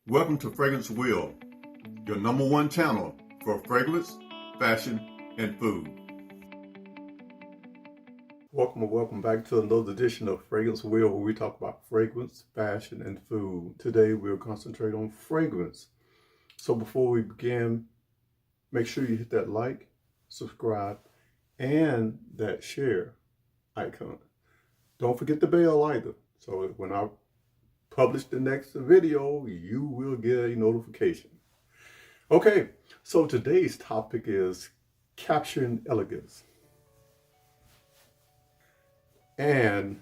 Welcome to Fragrance Wheel, your #1 channel for fragrance, fashion, and food. Welcome back to another edition of Fragrance Wheel, where we talk about fragrance, fashion, and food. Today we'll concentrate on fragrance. So before we begin, make sure you hit that like, subscribe, and that share icon. Don't forget the bell either. So when I publish the next video, you will get a notification. Okay, so today's topic is capturing elegance. And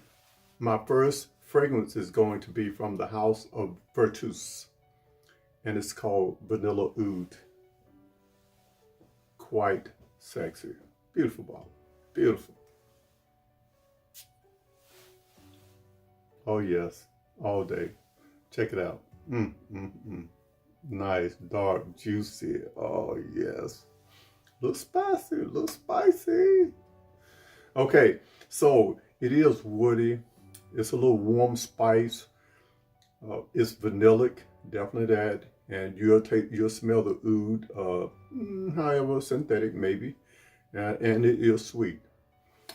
my first fragrance is going to be from the house of Virtus, and it's called Vanilla Oud. Quite sexy. Beautiful bottle. Beautiful. Oh yes, all day. Check it out. Nice, dark, juicy. Oh yes. Look spicy. Okay, so it is woody. It's a little warm spice. It's vanillic, definitely that. And you'll smell the oud, however, synthetic maybe. And it is sweet.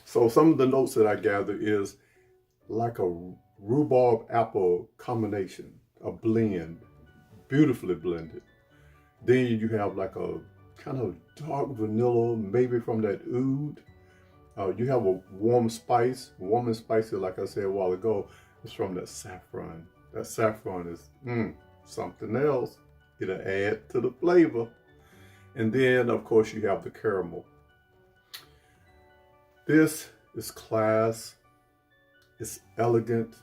So some of the notes that I gather is like a rhubarb apple combination, a blend, beautifully blended. Then you have like a kind of dark vanilla, maybe from that oud. You have a warm and spicy, like I said a while ago. It's from that saffron. That saffron is something else. It'll add to the flavor. And then, of course, you have the caramel. This is class. It's elegant,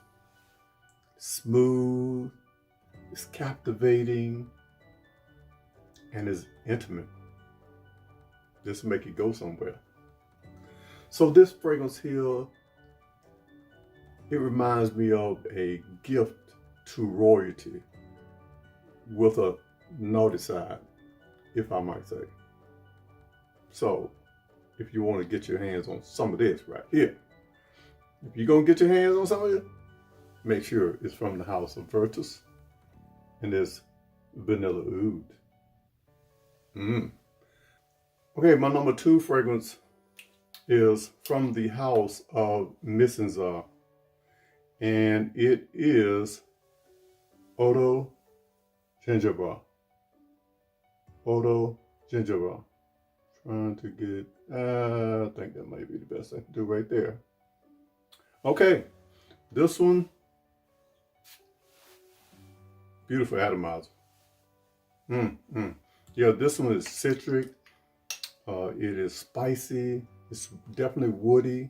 smooth, it's captivating, and it's intimate. Just make it go somewhere. So this fragrance here, it reminds me of a gift to royalty with a naughty side, if I might say. So if you want to get your hands on some of this right here, if you're going to get your hands on some of it, make sure it's from the house of Virtus, and it's Vanilla Oud. Okay, my #2 fragrance is from the house of Missenza, and it is Eau Gingebre. Eau Gingebre. Trying to get, I think that might be the best I can do right there. Okay, this one, beautiful atomizer. Yeah, this one is citric. It is spicy. It's definitely woody,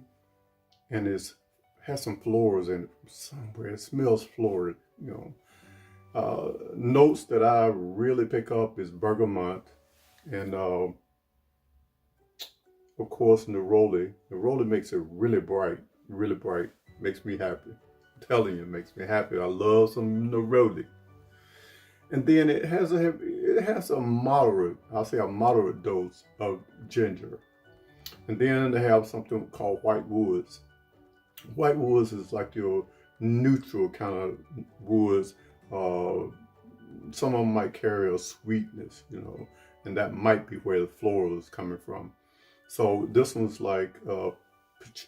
and it has some florals in it from somewhere. It smells floral, you know. Notes that I really pick up is bergamot, and of course neroli. Neroli makes it really bright. Really bright. Makes me happy. I'm telling you, it makes me happy. I love some neroli. And then it has a moderate, I'll say a moderate dose of ginger. And then they have something called white woods. White woods is like your neutral kind of woods. Some of them might carry a sweetness, you know, and that might be where the floral is coming from. So this one's like a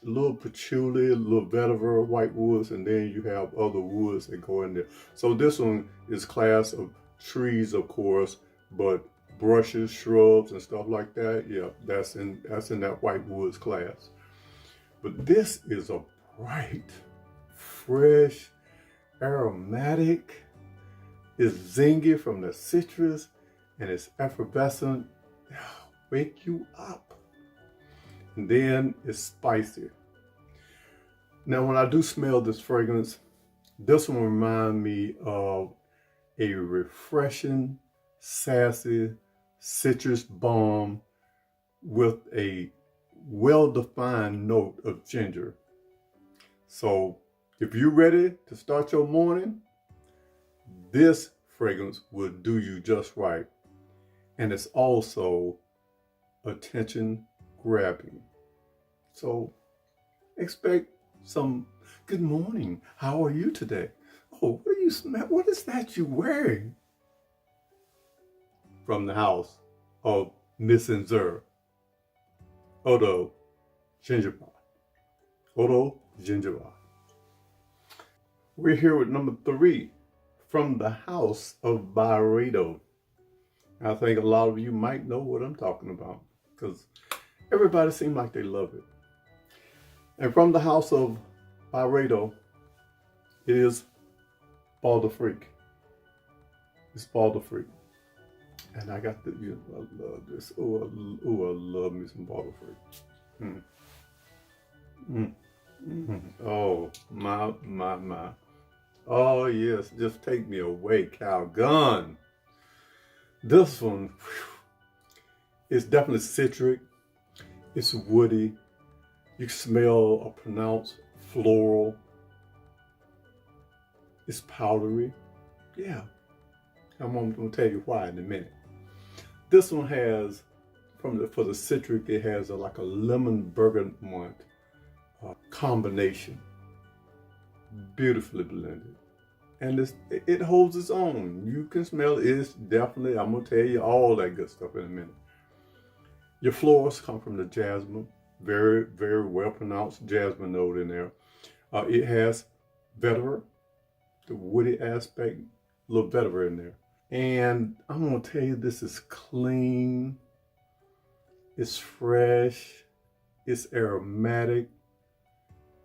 little patchouli, a little vetiver, white woods, and then you have other woods that go in there. So this one is class of trees, of course, but brushes, shrubs, and stuff like that. Yeah, that's in that white woods class. But this is a bright, fresh, aromatic. It's zingy from the citrus, and it's effervescent. Wake you up. And then it's spicy. Now, when I do smell this fragrance, this one reminds me of a refreshing, sassy citrus bomb with a well-defined note of ginger. So if you're ready to start your morning, this fragrance will do you just right. And it's also attention grabbing. So expect some good morning. How are you today? Oh, what do you smell? What is that you're wearing? from the house of Miss and Zer, Odo Ginger Pie. Odo Ginger Pie. We're here with number 3 from the house of Byredo. I think a lot of you might know what I'm talking about because everybody seems like they love it. And from the house of Byredo, it is Bal D'Afrique. It's Bal D'Afrique. And I got the, I love this. Oh, I love me some Bal D'Afrique. Oh, my. Oh, yes, just take me away, Calgon. This one is definitely citric. It's woody. You smell a pronounced floral. It's powdery. Yeah. I'm going to tell you why in a minute. This one has, for the citric, it has like a lemon bergamot combination. Beautifully blended. And it holds its own. You can smell it. It's definitely, I'm going to tell you all that good stuff in a minute. Your florals come from the jasmine. Very, very well pronounced jasmine note in there. It has vetiver, the woody aspect, a little vetiver in there. And I'm going to tell you, this is clean. It's fresh. It's aromatic.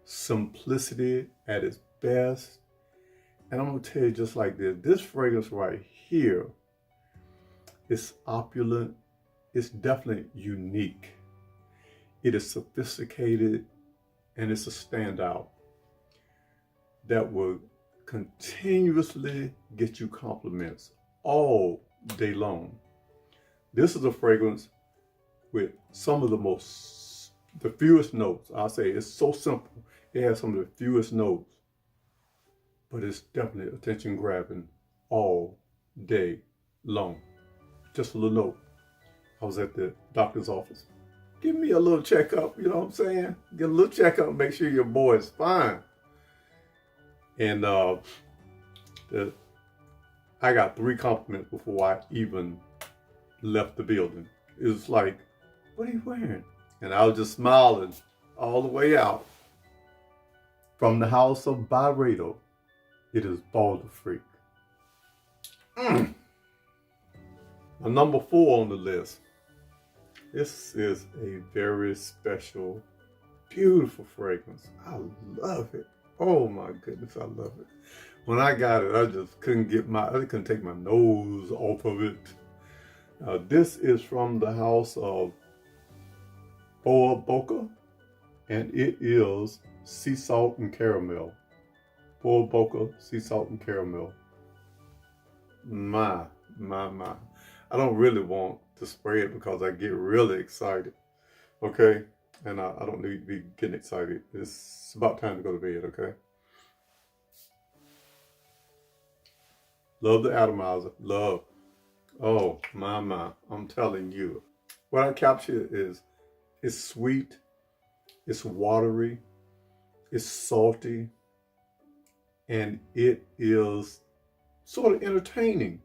Simplicity at its best. And I'm going to tell you just like this fragrance right here is opulent. It's definitely unique. It is sophisticated, and it's a standout that will continuously get you compliments all day long. This is a fragrance with some of the fewest notes. I'll say it's so simple. It has some of the fewest notes, but it's definitely attention grabbing all day long. Just a little note. I was at the doctor's office. Give me a little checkup, you know what I'm saying? Get a little checkup, make sure your boy is fine. And I got 3 compliments before I even left the building. It was like, what are you wearing? And I was just smiling all the way out. From the house of Byredo, it is Bal D'Afrique. Now, number 4 on the list. This is a very special, beautiful fragrance. I love it. Oh my goodness, I love it. When I got it, I just couldn't take my nose off of it. This is from the house of Byredo, and it is sea salt and caramel. Byredo, sea salt and caramel. My. I don't really want to spray it because I get really excited. Okay? And I don't need to be getting excited. It's about time to go to bed, okay? Love the atomizer. Love. Oh, my. I'm telling you. What I capture is it's sweet, it's watery, it's salty, and it is sort of entertaining.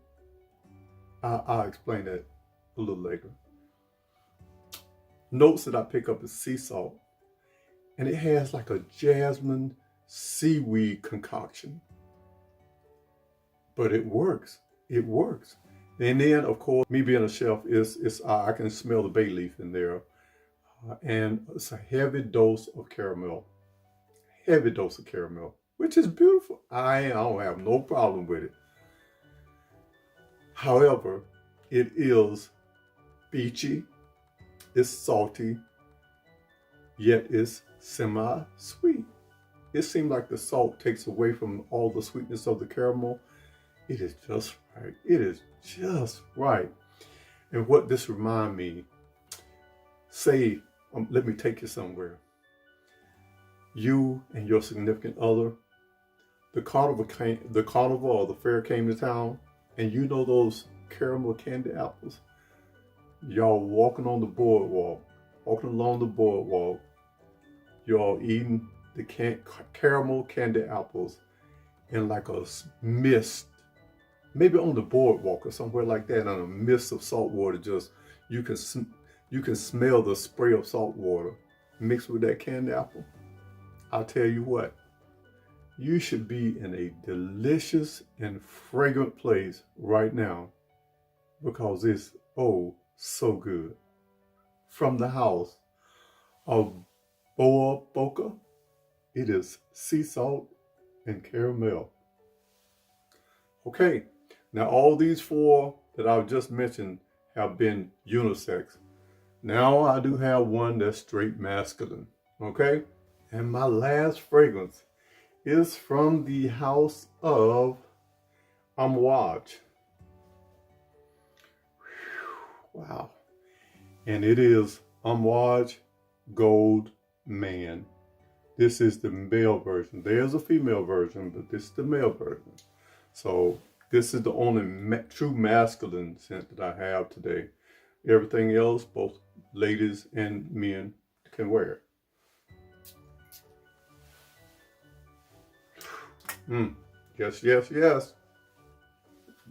I'll explain that a little later. Notes that I pick up is sea salt, and it has like a jasmine seaweed concoction. But it works. It works. And then, of course, me being a chef, I can smell the bay leaf in there. And it's a heavy dose of caramel. Heavy dose of caramel, which is beautiful. I don't have no problem with it. However, it is beachy, it's salty, yet it's semi-sweet. It seems like the salt takes away from all the sweetness of the caramel. It is just right. It is just right. And what this reminds me, say, let me take you somewhere. You and your significant other, the carnival or the fair came to town, and you know those caramel candy apples? Y'all walking on the boardwalk, walking along the boardwalk, y'all eating the caramel candy apples in like a mist maybe on the boardwalk or somewhere like that, in a mist of salt water. Just you can you can smell the spray of salt water mixed with that candy apple. I'll tell you what, you should be in a delicious and fragrant place right now because it's oh so good. From the house of Boa Boca, it is sea salt and caramel. Okay, now all these four that I've just mentioned have been unisex. Now I do have one that's straight masculine, okay? And my last fragrance is from the house of Amouage. Wow. And it is Amouage Gold Man. This is the male version. There's a female version, but this is the male version. So this is the only true masculine scent that I have today. Everything else, both ladies and men can wear it. Yes, yes, yes.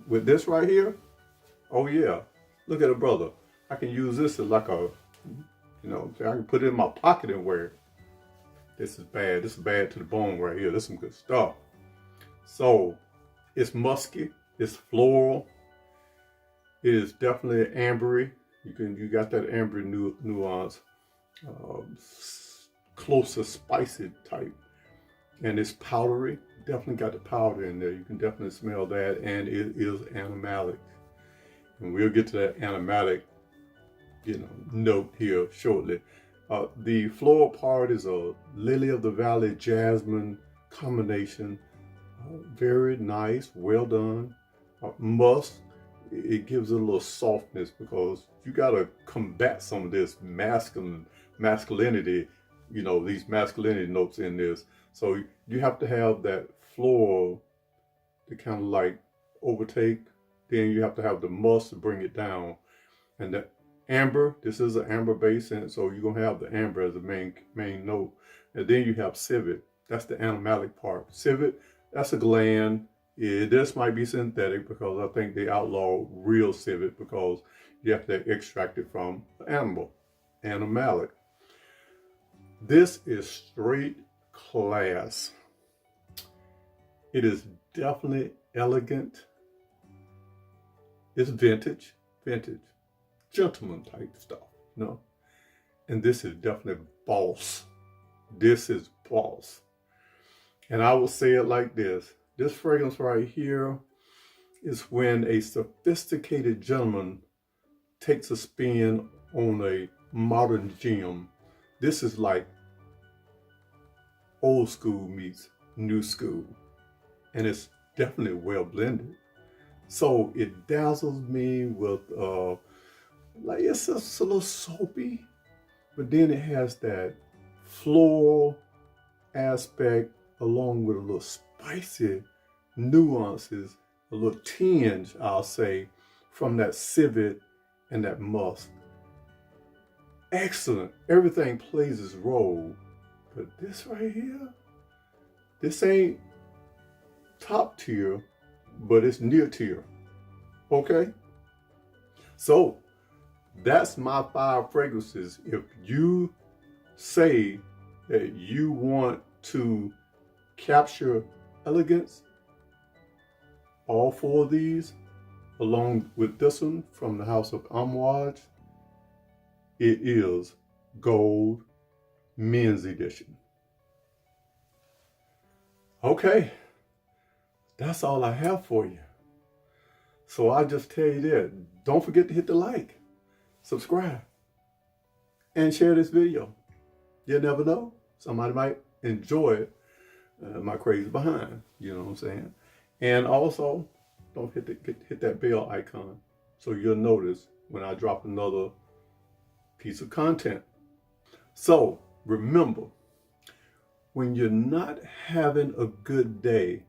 With this right here, oh yeah. Look at it, brother. I can use this as like a, I can put it in my pocket and wear it. This is bad. This is bad to the bone right here. This is some good stuff. So, it's musky. It's floral. It is definitely ambery. You got that amber nuance, closer spicy type, and it's powdery. Definitely got the powder in there. You can definitely smell that, and it is animalic. And we'll get to that animalic, note here shortly. The floral part is a lily of the valley jasmine combination. Very nice, well done. Musk, it gives it a little softness because you got to combat some of this masculinity, these masculinity notes in this. So you have to have that floral to kind of like overtake. Then you have to have the musk to bring it down. And the amber, this is an amber base, and so you're gonna have the amber as the main note. And then you have civet. That's the animalic part. Civet, that's a gland. Yeah, this might be synthetic because I think they outlaw real civet because you have to extract it from the animalic. This is straight class. It is definitely elegant. It's vintage, gentleman type stuff, And this is definitely boss. This is boss. And I will say it like this. This fragrance right here is when a sophisticated gentleman takes a spin on a modern gem. This is like old school meets new school. And it's definitely well blended. So it dazzles me with, it's a little soapy, but then it has that floral aspect along with a little spicy nuances, a little tinge, I'll say, from that civet and that musk. Excellent. Everything plays its role. But this right here, this ain't top tier, but it's near tier. Okay? So, that's my 5 fragrances. If you say that you want to capture elegance, all 4 of these, along with this one from the house of Amouage, it is Gold Men's Edition. Okay, that's all I have for you. So I just tell you that, don't forget to hit the like, subscribe, and share this video. You never know, somebody might enjoy it, my crazy behind, you know what I'm saying? And also, don't hit that bell icon so you'll notice when I drop another piece of content. So remember, when you're not having a good day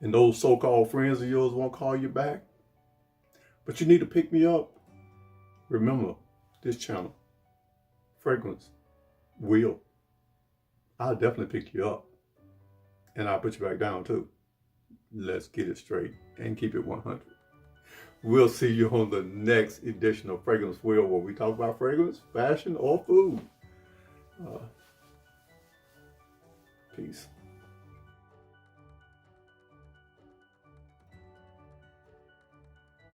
and those so-called friends of yours won't call you back, but you need to pick me up, remember this channel, Fragrance will. I'll definitely pick you up and I'll put you back down too. Let's get it straight and keep it 100. We'll see you on the next edition of Fragrance Wheel, where we talk about fragrance, fashion, or food. Peace.